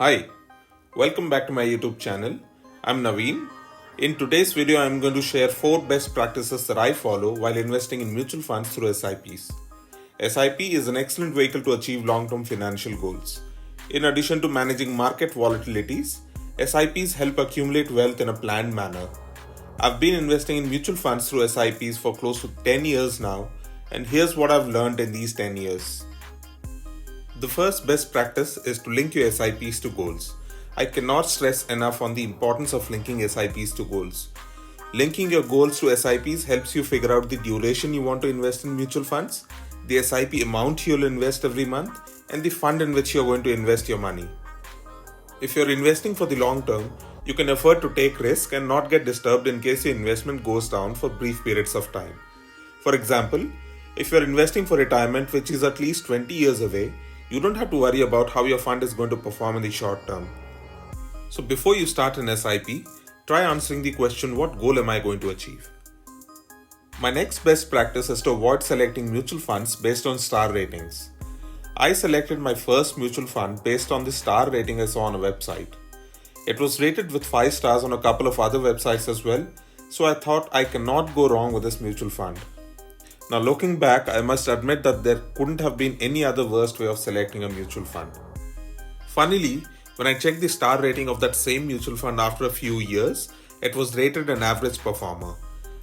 Hi, welcome back to my YouTube channel. I'm Naveen. In today's video, I'm going to share 4 best practices that I follow while investing in mutual funds through SIPs. SIP is an excellent vehicle to achieve long-term financial goals. In addition to managing market volatilities, SIPs help accumulate wealth in a planned manner. I've been investing in mutual funds through SIPs for close to 10 years now, and here's what I've learned in these 10 years. The first best practice is to link your SIPs to goals. I cannot stress enough on the importance of linking SIPs to goals. Linking your goals to SIPs helps you figure out the duration you want to invest in mutual funds, the SIP amount you'll invest every month, and the fund in which you're going to invest your money. If you're investing for the long term, you can afford to take risk and not get disturbed in case your investment goes down for brief periods of time. For example, if you're investing for retirement which is at least 20 years away, you don't have to worry about how your fund is going to perform in the short term. So before you start an SIP, try answering the question, what goal am I going to achieve? My next best practice is to avoid selecting mutual funds based on star ratings. I selected my first mutual fund based on the star rating I saw on a website. It was rated with 5 stars on a couple of other websites as well, so I thought I cannot go wrong with this mutual fund. Now looking back, I must admit that there couldn't have been any other worst way of selecting a mutual fund. Funnily, when I checked the star rating of that same mutual fund after a few years, it was rated an average performer.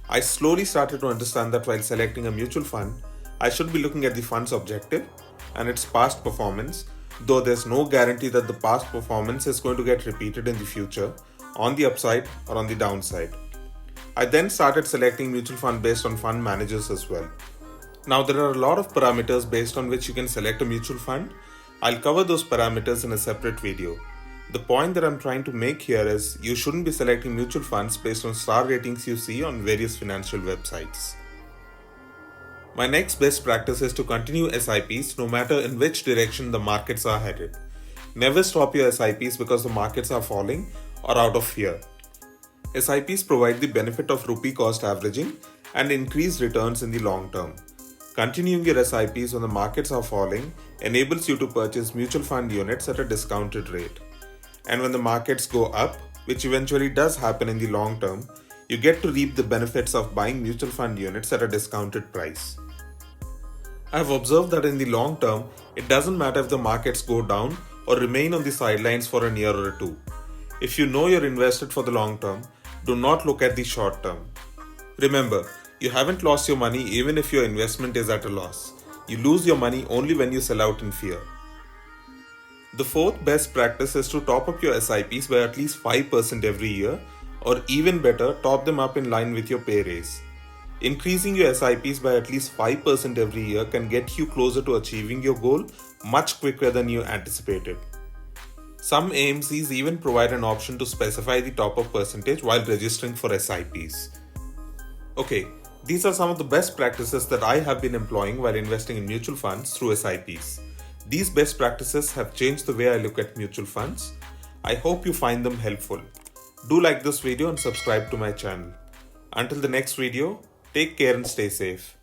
I slowly started to understand that while selecting a mutual fund, I should be looking at the fund's objective and its past performance, though there's no guarantee that the past performance is going to get repeated in the future, on the upside or on the downside. I then started selecting mutual fund based on fund managers as well. Now there are a lot of parameters based on which you can select a mutual fund. I'll cover those parameters in a separate video. The point that I'm trying to make here is you shouldn't be selecting mutual funds based on star ratings you see on various financial websites. My next best practice is to continue SIPs no matter in which direction the markets are headed. Never stop your SIPs because the markets are falling or out of fear. SIPs provide the benefit of rupee cost averaging and increased returns in the long term. Continuing your SIPs when the markets are falling enables you to purchase mutual fund units at a discounted rate. And when the markets go up, which eventually does happen in the long term, you get to reap the benefits of buying mutual fund units at a discounted price. I have observed that in the long term, it doesn't matter if the markets go down or remain on the sidelines for a year or two. If you know you're invested for the long term, do not look at the short term. Remember, you haven't lost your money even if your investment is at a loss. You lose your money only when you sell out in fear. The fourth best practice is to top up your SIPs by at least 5% every year, or even better, top them up in line with your pay raise. Increasing your SIPs by at least 5% every year can get you closer to achieving your goal much quicker than you anticipated. Some AMCs even provide an option to specify the top-up percentage while registering for SIPs. Okay, these are some of the best practices that I have been employing while investing in mutual funds through SIPs. These best practices have changed the way I look at mutual funds. I hope you find them helpful. Do like this video and subscribe to my channel. Until the next video, take care and stay safe.